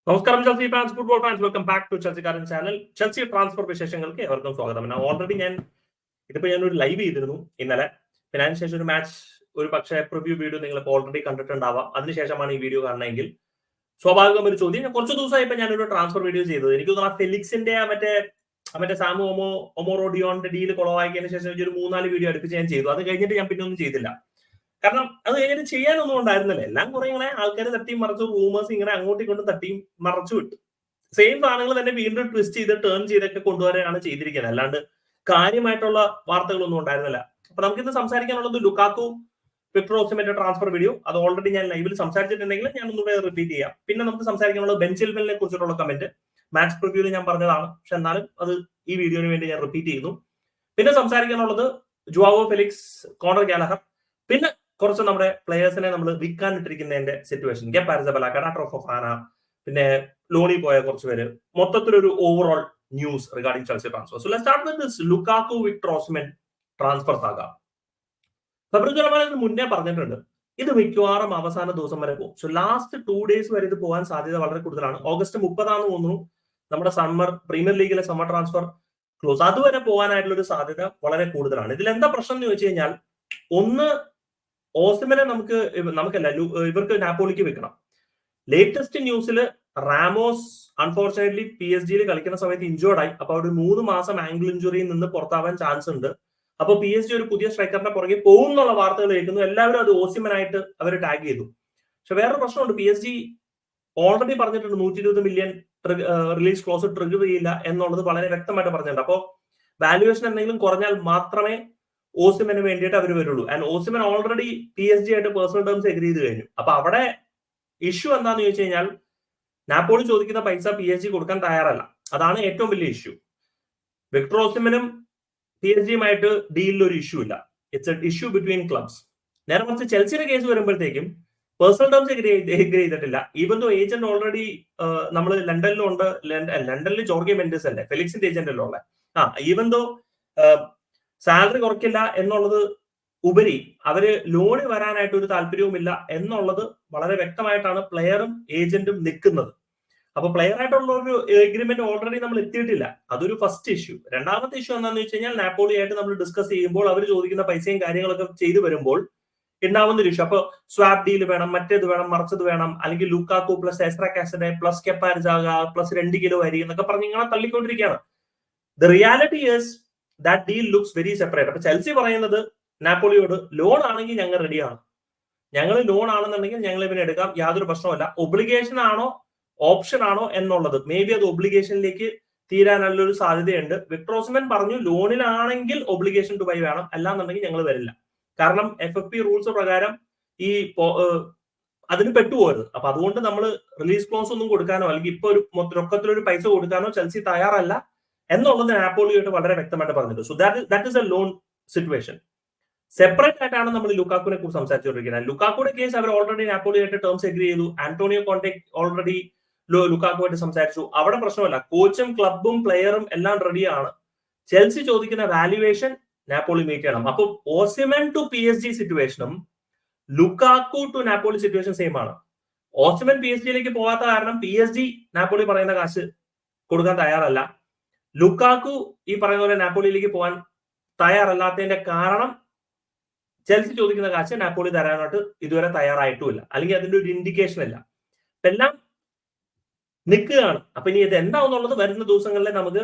നമസ്കാരം Chelsea fans, football fans, welcome back to ചെൽസിക്കാരൻ channel. Chelsea transfer വിശേഷങ്ങൾക്ക് എവർക്കും സ്വാഗതം. ഓൾറെഡി ഞാനൊരു ലൈവ് ചെയ്തിരുന്നു ഇന്നലെ. പിന്നെ അതിനുശേഷം ഒരു മാച്ച്, ഒരു പക്ഷേ പ്രിവ്യൂ വീഡിയോ നിങ്ങൾ ഓൾറെഡി കണ്ടിട്ടുണ്ടാവാം. അതിനുശേഷമാണ് ഈ വീഡിയോ കാണണമെങ്കിൽ സ്വാഭാവികം ഒരു ചോദ്യം. ഞാൻ കുറച്ച് ദിവസമായപ്പോൾ ഞാനൊരു ട്രാൻസ്ഫർ വീഡിയോ ചെയ്തത്. എനിക്ക് തോന്നുന്നു ഫെലിക്സിന്റെ മറ്റേ സാമു ഒമോറോഡിയോന്റെ ഡീൽ കുളവാക്കിയതിനു ശേഷം ഒരു 3-4 വീഡിയോ അടുപ്പിച്ച് ഞാൻ ചെയ്തു. അത് കഴിഞ്ഞിട്ട് ഞാൻ പിന്നെ ഒന്നും ചെയ്തില്ല. കാരണം അത് കഴിഞ്ഞിട്ട് ചെയ്യാനൊന്നും ഉണ്ടായിരുന്നില്ല. എല്ലാം കുറെ ഇങ്ങനെ ആൾക്കാർ തട്ടിയും മറച്ചു, റൂമേഴ്സ് ഇങ്ങനെ അങ്ങോട്ടും ഇങ്ങോട്ടും തട്ടിയും മറച്ചു വിട്ടു. സെയിം സാധനങ്ങൾ തന്നെ വീണ്ടും ട്വിസ്റ്റ് ചെയ്ത് ടേൺ ചെയ്തൊക്കെ കൊണ്ടുവരാനാണ് ചെയ്തിരിക്കുന്നത്. അല്ലാണ്ട് കാര്യമായിട്ടുള്ള വാർത്തകളൊന്നും ഉണ്ടായിരുന്നില്ല. അപ്പൊ നമുക്കിന്ന് സംസാരിക്കാനുള്ളത് ലുക്കാക്കു വിക്ടർ ഓസിമെന്റെ ട്രാൻസ്ഫർ വീഡിയോ. അത് ഓൾറെഡി ഞാൻ ലൈവിൽ സംസാരിച്ചിട്ടുണ്ടെങ്കിൽ ഞാൻ ഒന്നുകൂടെ റിപ്പീറ്റ് ചെയ്യാം. പിന്നെ നമുക്ക് സംസാരിക്കാനുള്ളത് ബെൻ ചിൽവലിനെ കുറിച്ചിട്ടുള്ള കമന്റ്. മാച്ച് പ്രിവ്യൂവിൽ ഞാൻ പറഞ്ഞതാണ്, പക്ഷെ എന്നാലും അത് ഈ വീഡിയോന് വേണ്ടി ഞാൻ റിപ്പീറ്റ് ചെയ്യുന്നു. പിന്നെ സംസാരിക്കാനുള്ളത് ജുവാവോ ഫെലിക്സ്, കോണർ ഗാലഹർ, പിന്നെ കുറച്ച് നമ്മുടെ പ്ലേയേഴ്സിനെ നമ്മൾ വിൽക്കാനിട്ടിരിക്കുന്നതിന്റെ സിറ്റുവേഷൻ, ഗെപ്പ് അരിസബലാക്ക, ഡാക്ടർ ഫൊഫാന, പിന്നെ ലോണി പോയ കുറച്ച് പേര്, മൊത്തത്തിലൊരു overall news regarding Chelsea transfer. So let's start with this Lukaku Victor Osimhen transfer saga. Fabrizio മുന്നേ പറഞ്ഞിട്ടുണ്ട് ഇത് മിക്കവാറും അവസാന ദിവസം വരെ പോകും. സോ ലാസ്റ്റ് 2 days വരെ ഇത് പോകാൻ സാധ്യത വളരെ കൂടുതലാണ്. ഓഗസ്റ്റ് 30 തോന്നുന്നു നമ്മുടെ പ്രീമിയർ ലീഗിലെ സമ്മർ ട്രാൻസ്ഫർ ക്ലോസ്. അതുവരെ പോകാനായിട്ടുള്ള ഒരു സാധ്യത വളരെ കൂടുതലാണ്. ഇതിൽ എന്താ പ്രശ്നം എന്ന് ചോദിച്ചു കഴിഞ്ഞാൽ, ഒന്ന്, ഓസിമനെ ഇവർക്ക് നാപ്പോളിക്ക് വെക്കണം. ലേറ്റസ്റ്റ് ന്യൂസിൽ റാമോസ് അൺഫോർച്ചുനേറ്റ്ലി PSG കളിക്കുന്ന സമയത്ത് ഇഞ്ചേർഡ് ആയി. അപ്പൊ ഒരു 3 മാസം ആംഗിൾ ഇഞ്ചുറിയിൽ നിന്ന് പുറത്താവാൻ ചാൻസ് ഉണ്ട്. അപ്പൊ PSG ഒരു പുതിയ സ്ട്രൈക്കറിന്റെ പുറകെ പോകും എന്നുള്ള വാർത്തകൾ കേൾക്കുന്നു. എല്ലാവരും അത് ഓസിമനായിട്ട് അവർ ടാഗ് ചെയ്തു. പക്ഷെ വേറൊരു പ്രശ്നമുണ്ട്. PSG ഓൾറെഡി പറഞ്ഞിട്ടുണ്ട് 120 മില്യൺ റിലീസ് ക്ലോസ് ട്രിഗർ ചെയ്യില്ല എന്നുള്ളത് വളരെ വ്യക്തമായിട്ട് പറഞ്ഞിട്ടുണ്ട്. അപ്പോൾ വാല്യുവേഷൻ എന്തെങ്കിലും കുറഞ്ഞാൽ മാത്രമേ ഓസിമന് വേണ്ടിയിട്ട് അവർ വരുള്ളൂ. ആൻഡ് ഓസിമൻ ഓൾറെഡി PSG ആയിട്ട് പേഴ്സണൽ ടേംസ് എഗ്രി ചെയ്ത് കഴിഞ്ഞു. അപ്പൊ അവിടെ ഇഷ്യൂ എന്താന്ന് ചോദിച്ചു കഴിഞ്ഞാൽ, നാപ്പോളി ചോദിക്കുന്ന പൈസ PSG കൊടുക്കാൻ തയ്യാറല്ല. അതാണ് ഏറ്റവും വലിയ ഇഷ്യൂ. വിക്ടർ ഓസിമനും PSG-യുമായിട്ട് ഡീലിൽ ഒരു ഇഷ്യൂ ഇല്ല. It's A issue between clubs. നേരെ മറിച്ച് ചെൽസിയുടെ കേസ് വരുമ്പോഴത്തേക്കും പേഴ്സണൽ ടേംസ് എഗ്രി ചെയ്തിട്ടില്ല. ഈവൻ ദോ ഏജന്റ് ഓൾറെഡി നമ്മൾ ലണ്ടനിലുണ്ട്. ലണ്ടനിൽ ജോർഗെ മെൻഡസ് അല്ലേ ഫെലിക്സിന്റെ ഏജന്റ് അല്ലേ ഉള്ളത്. ഈവൻ ദോ സാലറി കുറയ്ക്കില്ല എന്നുള്ളത് ഉപരി അവര് ലോണ് വരാനായിട്ട് ഒരു താല്പര്യവുമില്ല എന്നുള്ളത് വളരെ വ്യക്തമായിട്ടാണ് പ്ലെയറും ഏജന്റും നിൽക്കുന്നത്. അപ്പൊ പ്ലെയർ ആയിട്ടുള്ള ഒരു എഗ്രിമെന്റ് ഓൾറെഡി നമ്മൾ എത്തിയിട്ടില്ല. അതൊരു ഫസ്റ്റ് ഇഷ്യൂ. രണ്ടാമത്തെ ഇഷ്യൂ എന്താണെന്ന് വെച്ച് കഴിഞ്ഞാൽ, നാപ്പോളി ആയിട്ട് നമ്മൾ ഡിസ്കസ് ചെയ്യുമ്പോൾ അവർ ചോദിക്കുന്ന പൈസയും കാര്യങ്ങളൊക്കെ ചെയ്തു വരുമ്പോൾ ഉണ്ടാവുന്ന ഒരു ഇഷ്യൂ. അപ്പൊ സ്വാപ്പ് ഡീൽ വേണം, മറ്റേത് വേണം, മറിച്ചത് വേണം, അല്ലെങ്കിൽ Lukaku plus Cesare Casadei plus Kepa Arrizabalaga plus 2 kilo അരി എന്നൊക്കെ പറഞ്ഞ് ഇങ്ങനെ തള്ളിക്കൊണ്ടിരിക്കുകയാണ്. The reality is that deal looks very separate. അപ്പൊ ചെൽസി പറയുന്നത് നാപ്പോളിയോട്, ലോൺ ആണെങ്കിൽ ഞങ്ങൾ റെഡിയാണ്, ഞങ്ങൾ ലോൺ ആണെന്നുണ്ടെങ്കിൽ ഞങ്ങൾ ഇവനെ എടുക്കാം, യാതൊരു പ്രശ്നമല്ല. ഒബ്ലിഗേഷൻ ആണോ ഓപ്ഷൻ ആണോ എന്നുള്ളത് മേ ബി അത് ഒബ്ലിഗേഷനിലേക്ക് തീരാനുള്ള ഒരു സാധ്യതയുണ്ട്. വിക്ടർ ഓസിമൻ പറഞ്ഞു ലോണിലാണെങ്കിൽ ഒബ്ലിഗേഷൻ ടു ബൈ വേണം, അല്ലാന്നുണ്ടെങ്കിൽ ഞങ്ങൾ വരില്ല. കാരണം FFP റൂൾസ് പ്രകാരം ഈ അതിന് പെട്ടുപോകരുത്. അപ്പൊ അതുകൊണ്ട് നമ്മൾ റിലീസ് ക്ലോസ് ഒന്നും കൊടുക്കാനോ അല്ലെങ്കിൽ ഇപ്പൊ ഒരു റൊക്കത്തിലൊരു പൈസ കൊടുക്കാനോ ചെൽസി തയ്യാറല്ല എന്നുള്ളത് നാപ്പോളിയായിട്ട് വളരെ വ്യക്തമായിട്ട് പറഞ്ഞിട്ടുണ്ട്. So that is A loan situation. Separate ആയിട്ടാണ് നമ്മൾ ലുക്കാക്കുവിനെ കുറിച്ച് സംസാരിച്ചുകൊണ്ടിരിക്കുന്നത്. ലുക്കാക്കുയുടെ കേസ് അവർ ഓൾറെഡി നാപ്പോളിയായിട്ട് ടേംസ് എഗ്രി ചെയ്തു. ആന്റോണിയോ കോണ്ടെ ഓൾറെഡി ലുക്കാക്കുമായിട്ട് സംസാരിച്ചു. അവിടെ പ്രശ്നമല്ല. കോച്ചും ക്ലബും പ്ലെയറും എല്ലാം റെഡിയാണ്. ചെൽസി ചോദിക്കുന്ന വാല്യുവേഷൻ നാപ്പോളി മീറ്റ് ചെയ്യണം. അപ്പൊ ഓസിമൻ ടു PSG സിറ്റുവേഷനും Lukaku to Napoli situation same ആണ്. ഓസിമൻ PSG-യിലേക്ക് പോകാത്ത കാരണം PSG നാപ്പോളി പറയുന്ന കാശ് കൊടുക്കാൻ തയ്യാറല്ല. ലുക്കാക്കു ഈ പറയുന്ന പോലെ നാപ്പോളിയിലേക്ക് പോകാൻ തയ്യാറല്ലാത്തതിന്റെ കാരണം ചെൽസി ചോദിക്കുന്ന കാശ് നാപ്പോളി തരാനായിട്ട് ഇതുവരെ തയ്യാറായിട്ടുമില്ല, അല്ലെങ്കിൽ അതിന്റെ ഒരു ഇൻഡിക്കേഷൻ ഇല്ല. എല്ലാം നിൽക്കുകയാണ്. അപ്പൊ ഇനി ഇത് എന്താവുന്നുള്ളത് വരുന്ന ദിവസങ്ങളിലെ നമുക്ക്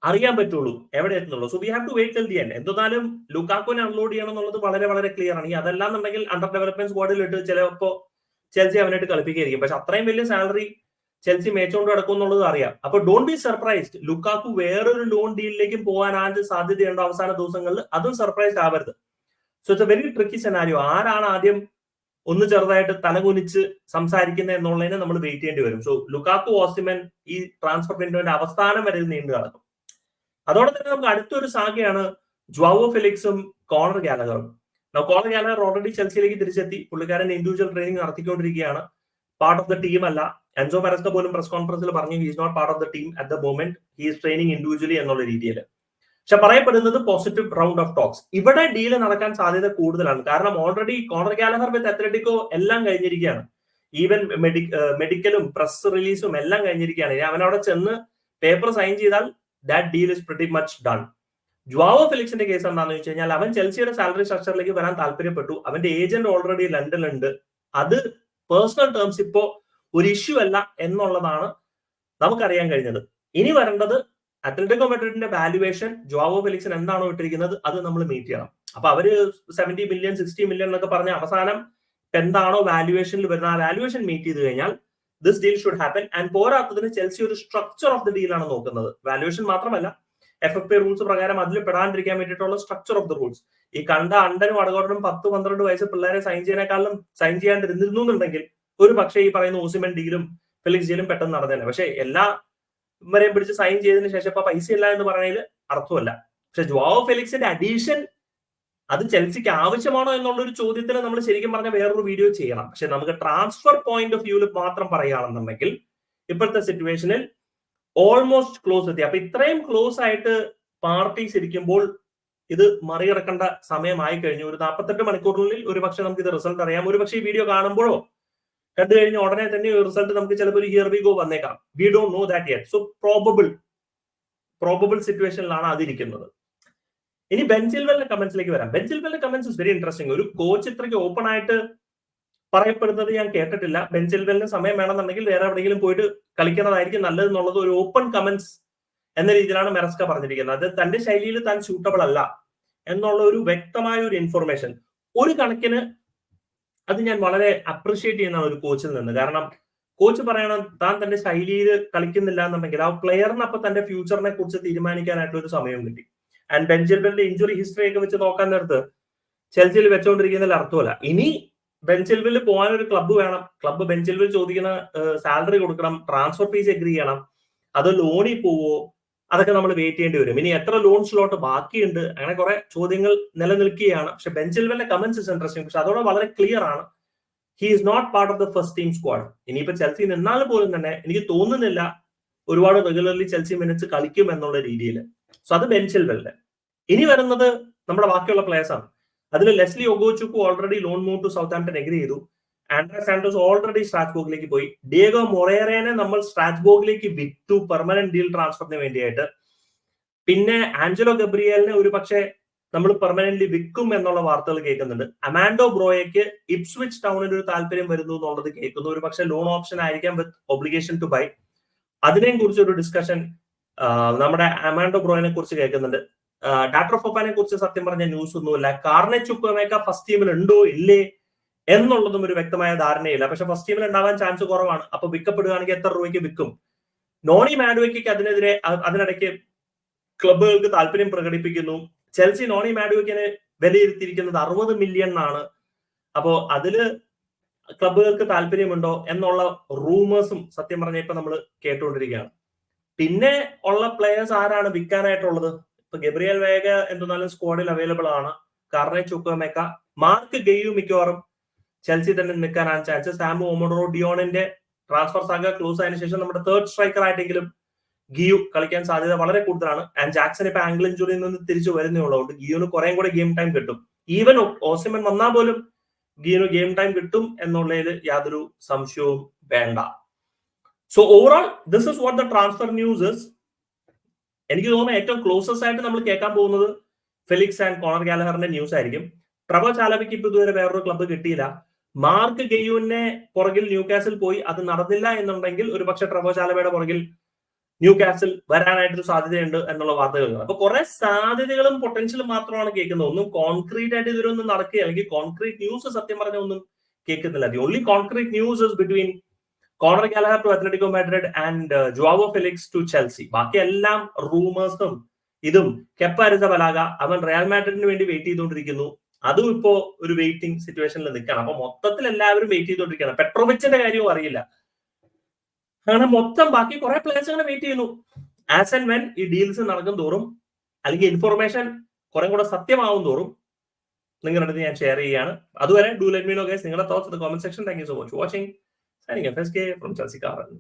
അറിയാൻ പറ്റുള്ളൂ, എവിടെ എത്തുന്നുള്ളൂ. So we have to wait till the end. എന്തായാലും ലുക്കാക്കുവിനെ അൺലോഡ് ചെയ്യണം എന്നുള്ളത് വളരെ വളരെ ക്ലിയർ ആണ്. ഈ അതല്ലാന്നുണ്ടെങ്കിൽ അണ്ടർ ഡെവലപ്മെന്റ് സ്ക്വാഡിൽ ഇട്ട് ചിലപ്പോ ചെൽസി അവനായിട്ട് കളിപ്പിക്കുകയായിരിക്കും. പക്ഷെ അത്രയും വലിയ സാലറി ചെൽസി മേച്ചോണ്ട് കിടക്കും എന്നുള്ളത് അറിയാം. അപ്പൊ ഡോണ്ട് ബി സർപ്രൈസ്ഡ്. ലുക്കാക്കു വേറൊരു ലോൺ ഡീലിലേക്കും പോകാൻ സാധ്യതയുണ്ടോ അവസാന ദിവസങ്ങളിൽ, അതും സർപ്രൈസ് ആവരുത്. So it's A very tricky scenario. ആരാണ് ആദ്യം ഒന്ന് ചെറുതായിട്ട് തലകുനിച്ച് സംസാരിക്കുന്നത് എന്നുള്ളതിനെ നമ്മൾ വെയിറ്റ് ചെയ്യേണ്ടി വരും. സോ ലുക്കാക്കു ഓസിമൻ ഈ ട്രാൻസ്ഫർ വിൻഡോന്റെ അവസാനം വരെ നീണ്ടു നടക്കും. അതോടെ തന്നെ നമുക്ക് അടുത്തൊരു സാഗയാണ് ജുവാവോ ഫെലിക്സും കോണർ ഗാലഹറും. കോണർ ഗാലഹർ ഓൾറെഡി ചെൽസിയിലേക്ക് തിരിച്ചെത്തി. പുള്ളിക്കാരൻ ഇൻഡിവിജ്വൽ ട്രെയിനിങ് നടത്തിക്കൊണ്ടിരിക്കുകയാണ്. പാർട്ട് ഓഫ് ദ ടീം അല്ല. എൻസോ പെരസ്ക പോലും പ്രസ് കോൺഫറൻസിൽ പറഞ്ഞു he is not part of the team at the moment, he is training individually എന്നുള്ള രീതിയിൽ. പക്ഷെ പറയപ്പെടുന്നത് പോസിറ്റീവ് റൗണ്ട് ഓഫ് ടോക്സ്. ഇവിടെ ഡീല് നടക്കാൻ സാധ്യത കൂടുതലാണ്. കാരണം ഓൾറെഡി കോണർ ഗാലഹർ വിത്ത് അത്ലറ്റിക്കോ എല്ലാം കഴിഞ്ഞിരിക്കുകയാണ്. ഈവൻ മെഡിക്കലും പ്രസ് റിലീസും എല്ലാം കഴിഞ്ഞിരിക്കുകയാണ്. അവൻ അവിടെ ചെന്ന് പേപ്പർ സൈൻ ചെയ്താൽ that deal is pretty much done. João ഫെലിക്സിന്റെ കേസ് എന്താണെന്ന് വെച്ച് കഴിഞ്ഞാൽ അവൻ ചെൽസിയുടെ സാലറി സ്ട്രക്ചറിലേക്ക് വരാൻ താല്പര്യപ്പെട്ടു. അവന്റെ ഏജന്റ് ഓൾറെഡി ലണ്ടനിലുണ്ട്. അത് പേഴ്സണൽ ടേംസ് ഇപ്പോ ഒരു ഇഷ്യൂ അല്ല എന്നുള്ളതാണ് നമുക്കറിയാൻ കഴിഞ്ഞത്. ഇനി വരേണ്ടത് അത്ലറ്റിക്കോ മാഡ്രിഡിന്റെ വാല്യുവേഷൻ ജുവാവോ ഫെലിക്സിന് എന്താണോ ഇട്ടിരിക്കുന്നത് അത് നമ്മൾ മീറ്റ് ചെയ്യണം. അപ്പൊ അവര് 70 മില്യൺ 60 മില്യൺ എന്നൊക്കെ പറഞ്ഞ അവസാനം എന്താണോ വാല്യുവേഷനിൽ വരുന്ന ആ വാല്യുവേഷൻ മീറ്റ് ചെയ്ത് കഴിഞ്ഞാൽ this deal should happen. And പോരാത്തതിന് ചെൽസി ഒരു സ്ട്രക്ചർ ഓഫ് ദ ഡീലാണ് നോക്കുന്നത്. വാല്യുവേഷൻ മാത്രമല്ല, FFP റൂൾസ് പ്രകാരം അതിൽ പെടാണ്ടിരിക്കാൻ വേണ്ടിയിട്ടുള്ള സ്ട്രക്ചർ ഓഫ് ദ റൂൾസ്. ഈ കണ്ട അണ്ടനും അടകോടനും 10-12 വയസ്സ് പിള്ളേരെ സൈൻ സൈൻ ചെയ്യാണ്ടിരുന്നിരുന്നു എന്നുണ്ടെങ്കിൽ ഒരു പക്ഷേ ഈ പറയുന്ന ഓസിമൻ ഡീലും ഫെലിക്സ് ഡീലും പെട്ടെന്ന് നടന്നേനെ. പക്ഷെ എല്ലാ വരെയും പിടിച്ച് സൈൻ ചെയ്തതിനു ശേഷം ഇപ്പൊ പൈസ ഇല്ല എന്ന് പറയുന്നതിൽ അർത്ഥമല്ല. പക്ഷെ ജുവാവോ ഫെലിക്സിന്റെ അഡീഷൻ അത് ചെൽസിക്ക് ആവശ്യമാണോ എന്നുള്ളൊരു ചോദ്യത്തിന് നമ്മൾ ശരിക്കും പറഞ്ഞ വേറൊരു വീഡിയോ ചെയ്യണം. പക്ഷെ നമുക്ക് ട്രാൻസ്ഫർ പോയിന്റ് ഓഫ് വ്യൂവിൽ മാത്രം പറയുകയാണെന്നുണ്ടെങ്കിൽ ഇപ്പോഴത്തെ സിറ്റുവേഷനിൽ ഓൾമോസ്റ്റ് ക്ലോസ് എത്തി. അപ്പൊ ഇത്രയും ക്ലോസ് ആയിട്ട് പാർട്ടീസ് ഇരിക്കുമ്പോൾ ഇത് മറികടക്കേണ്ട സമയമായി കഴിഞ്ഞു. ഒരു 48 മണിക്കൂറിനുള്ളിൽ ഒരു പക്ഷെ നമുക്ക് ഇത് റിസൾട്ട് അറിയാം. ഒരു പക്ഷേ ഈ വീഡിയോ കാണുമ്പോഴോ കണ്ടു കഴിഞ്ഞ ഉടനെ തന്നെ റിസൾട്ട് നമുക്ക് ചിലപ്പോൾ ഒരു ഹിയർ വി ഗോ വന്നേക്കാം. We don't know that yet. So probable സിറ്റുവേഷനിലാണ് അതിരിക്കുന്നത്. ഇനി ബെൻ ചിൽവെലിന്റെ കമന്റ്സിലേക്ക് വരാം. ബെൻ ചിൽവെലിന്റെ കമന്റ്സ് ഇസ് വെരി ഇൻട്രസ്റ്റിംഗ്. ഒരു കോച്ച് ഇത്രയ്ക്ക് ഓപ്പൺ ആയിട്ട് പറയപ്പെടുന്നത് ഞാൻ കേട്ടിട്ടില്ല. ബെൻ ചിൽവെലിന് സമയം വേണമെന്നുണ്ടെങ്കിൽ വേറെ എവിടെയെങ്കിലും പോയിട്ട് കളിക്കുന്നതായിരിക്കും നല്ലതെന്നുള്ളത് ഒരു ഓപ്പൺ കമന്റ്സ് എന്ന രീതിയിലാണ് മെറസ്ക പറഞ്ഞിരിക്കുന്നത്. അത് തന്റെ ശൈലിയിൽ താൻ സ്യൂട്ടബിൾ അല്ല എന്നുള്ള ഒരു വ്യക്തമായ ഒരു ഇൻഫർമേഷൻ. ഒരു കണക്കിന് അത് ഞാൻ വളരെ അപ്രിഷിയേറ്റ് ചെയ്യുന്ന ഒരു കോച്ചിൽ നിന്ന്. കാരണം കോച്ച് പറയണം താൻ തന്റെ ശൈലിയിൽ കളിക്കുന്നില്ല എന്നുണ്ടെങ്കിൽ ആ പ്ലെയറിന് അപ്പൊ തന്റെ ഫ്യൂച്ചറിനെ കുറിച്ച് തീരുമാനിക്കാനായിട്ടുള്ള ഒരു സമയം കിട്ടി. ആൻഡ് ബെൻ ചിൽവെലിന്റെ ഇഞ്ചുറി ഹിസ്റ്ററി ഒക്കെ വെച്ച് നോക്കാൻ നേരത്ത് ചെൽസിയിൽ വെച്ചുകൊണ്ടിരിക്കുന്നതിൽ അർത്ഥമല്ല. ഇനി ബെൻ ചിൽവെലിൽ പോകാനൊരു ക്ലബ്ബ് വേണം. ക്ലബ്ബ് ബെൻ ചിൽവെൽ ചോദിക്കുന്ന സാലറി കൊടുക്കണം, ട്രാൻസ്ഫർ ഫീസ് എഗ്രി ചെയ്യണം. അത് ലോണിൽ പോവോ, അതൊക്കെ നമ്മൾ വെയിറ്റ് ചെയ്യേണ്ടി വരും. ഇനി എത്ര ലോൺ സ്ലോട്ട് ബാക്കിയുണ്ട്, അങ്ങനെ കുറെ ചോദ്യങ്ങൾ നിലനിൽക്കുകയാണ്. പക്ഷെ ബെൻ ചിൽവെലിന്റെ കമന്റ്സ് ഇസ് ഇൻട്രസ്റ്റിംഗ്. പക്ഷെ അതോടെ വളരെ ക്ലിയർ ആണ്, he is not part of the first team squad. ഇനിയിപ്പോ ചെൽസി നിന്നാൽ പോലും തന്നെ എനിക്ക് തോന്നുന്നില്ല ഒരുപാട് റെഗുലർലി ചെൽസി മിനിറ്റ്സ് കളിക്കും എന്നുള്ള രീതിയിൽ. സോ അത് ബെൻ ചിൽവെലിന്റെ. ഇനി വരുന്നത് നമ്മുടെ ബാക്കിയുള്ള പ്ലേയേഴ്സ് ആണ്. അതിൽ Lesley Ugochukwu already loan move to Southampton agree ചെയ്തു. ആൻഡ്രസ് സാന്റോസ് ഓൾറെഡി സ്ട്രാസ്ബോർഗിലേക്ക് പോയി. ഡിയേഗോ മൊറേറയെ നമ്മൾ സ്ട്രാസ്ബോർഗിലേക്ക് വിറ്റു പെർമനന്റ് ഡീൽ ട്രാൻസ്ഫറിന് വേണ്ടിയായിട്ട്. പിന്നെ ആഞ്ചലോ ഗബ്രിയലിനെ ഒരു പക്ഷേ നമ്മൾ പെർമനന്റ്ലി വിൽക്കും എന്നുള്ള വാർത്തകൾ കേൾക്കുന്നുണ്ട്. അമാൻഡോ ബ്രോയയ്ക്ക് ഇപ്സ്വിച്ച് ടൗണിൽ ഒരു താല്പര്യം വരുന്നു എന്നുള്ളത് കേൾക്കുന്നു. ഒരു പക്ഷേ ലോൺ ഓപ്ഷൻ ആയിരിക്കാം വിത്ത് ഒബ്ലിഗേഷൻ ടു ബൈ. അതിനെയും കുറിച്ച് ഒരു ഡിസ്കഷൻ നമ്മുടെ അമാൻഡോ ബ്രോയിനെ കുറിച്ച് കേൾക്കുന്നുണ്ട്. ഡാക്ടർ ഫോപ്പാനെ കുറിച്ച് സത്യം പറഞ്ഞ ന്യൂസ് ഒന്നുമില്ല. കാർണെ ചുക്വമേക്ക ഫസ്റ്റ് ടീമിൽ ഉണ്ടോ ഇല്ലേ എന്നുള്ളതും ഒരു വ്യക്തമായ ധാരണയില്ല. പക്ഷെ ഫസ്റ്റ് ടീമിൽ ഉണ്ടാവാൻ ചാൻസ് കുറവാണ്. അപ്പൊ വിൽക്കപ്പെടുകയാണെങ്കിൽ എത്ര രൂപയ്ക്ക് വിൽക്കും? നോണി മാഡുവയ്ക്ക് അതിനിടയ്ക്ക് ക്ലബ്ബുകൾക്ക് താല്പര്യം പ്രകടിപ്പിക്കുന്നു. ചെൽസി നോണി മാഡുവയ്ക്കിനെ വിലയിരുത്തിയിരിക്കുന്നത് 60 മില്യൺ ആണ്. അപ്പോ അതില് ക്ലബ്ബുകൾക്ക് താല്പര്യമുണ്ടോ എന്നുള്ള റൂമേഴ്സും സത്യം പറഞ്ഞ ഇപ്പൊ നമ്മൾ കേട്ടുകൊണ്ടിരിക്കുകയാണ്. പിന്നെ ഉള്ള പ്ലെയേഴ്സ് ആരാണ് വിൽക്കാനായിട്ടുള്ളത്? ഇപ്പൊ ഗബ്രിയൽ വേഗ എന്തെന്നാലും സ്ക്വാഡിൽ അവൈലബിൾ ആണ്. കാർണെ ചുക്വമേക്ക, മാർക്ക് ഗെയ്യു മിക്കവാറും ചെൽസി തന്നെ നിൽക്കാനാണ് ചാൻസ്. സാമു ഒമോഡറോ ഡിയോണിന്റെ ട്രാൻസ്ഫർ സാഗ ക്ലോസ് ആയതിനു ശേഷം നമ്മുടെ തേർഡ് സ്ട്രൈക്കർ ആയിട്ടെങ്കിലും ഗിയു കളിക്കാൻ സാധ്യത വളരെ കൂടുതലാണ്. ആൻഡ് ജാക്സൺ ഇപ്പൊ ആംഗിൾ ഇഞ്ചുറിയിൽ നിന്ന് തിരിച്ചു വരുന്നേ ഉള്ളതുകൊണ്ട് ഗിയുന് കുറെ കൂടെ ഗെയിം ടൈം കിട്ടും. ഈവൻ ഓസിമൻ വന്നാൽ പോലും ഗിയുന് ഗെയിം ടൈം കിട്ടും എന്നുള്ളതിൽ യാതൊരു സംശയവും വേണ്ട. So overall this is what the transfer news is. എനിക്ക് തോന്നുന്നു ഏറ്റവും ക്ലോസസ്റ്റ് ആയിട്ട് നമ്മൾ കേൾക്കാൻ പോകുന്നത് ഫെലിക്സ് ആൻഡ് കോണർ ഗാലഹറിന്റെ ന്യൂസ് ആയിരിക്കും. ട്രെവോ ചാലബയ്ക്ക് ഇപ്പൊ ഇതുവരെ വേറൊരു ക്ലബ്ബ് കിട്ടിയില്ല. മാർക്ക് ഗെയ്യുവിനെ പുറകിൽ ന്യൂകാസിൽ പോയി അത് നടന്നില്ല എന്നുണ്ടെങ്കിൽ ഒരു പക്ഷെ ട്രെവോ ചാലബയുടെ പുറകിൽ ന്യൂകാസിൽ വരാനായിട്ടൊരു സാധ്യതയുണ്ട് എന്നുള്ള വാർത്തകൾ. അപ്പൊ കുറെ സാധ്യതകളും പൊട്ടൻഷ്യലും മാത്രമാണ് കേൾക്കുന്നത്. ഒന്നും കോൺക്രീറ്റ് ആയിട്ട് ഇതിലൊന്നും നടക്കുക അല്ലെങ്കിൽ കോൺക്രീറ്റ് ന്യൂസ് സത്യം പറഞ്ഞ ഒന്നും കേൾക്കുന്നില്ല. The only concrete news is between Conor Gallagher to Atletico Madrid and Joao Felix to Chelsea. ബാക്കി എല്ലാം റൂമേഴ്സും ഇതും. കെപ്പ അരിസബലാഗ അവൻ റയൽ മാഡ്രിഡിന് വേണ്ടി വെയിറ്റ് ചെയ്തുകൊണ്ടിരിക്കുന്നു. അതും ഇപ്പോ ഒരു വെയിറ്റിംഗ് സിറ്റുവേഷനിൽ നിൽക്കുകയാണ്. അപ്പൊ മൊത്തത്തിൽ എല്ലാവരും വെയിറ്റ് ചെയ്തുകൊണ്ടിരിക്കുകയാണ്. പെട്രോവിച്ചിന്റെ കാര്യവും അറിയില്ല. അങ്ങനെ മൊത്തം ബാക്കി കുറെ പ്ലേയേഴ്സ് അങ്ങനെ വെയിറ്റ് ചെയ്യുന്നു. ആസ് ആൻഡ് വെൻ ഈ ഡീൽസ് നടക്കും തോറും അല്ലെങ്കിൽ ഇൻഫർമേഷൻ കുറെ കൂടെ സത്യമാവും തോറും നിങ്ങളുടെ അടുത്ത് ഞാൻ ഷെയർ ചെയ്യുകയാണ്. അതുവരെ do let me know guys നിങ്ങളുടെ thoughts in the comment section. Thank you so much watching. Signing FSK from Chelsea Karan.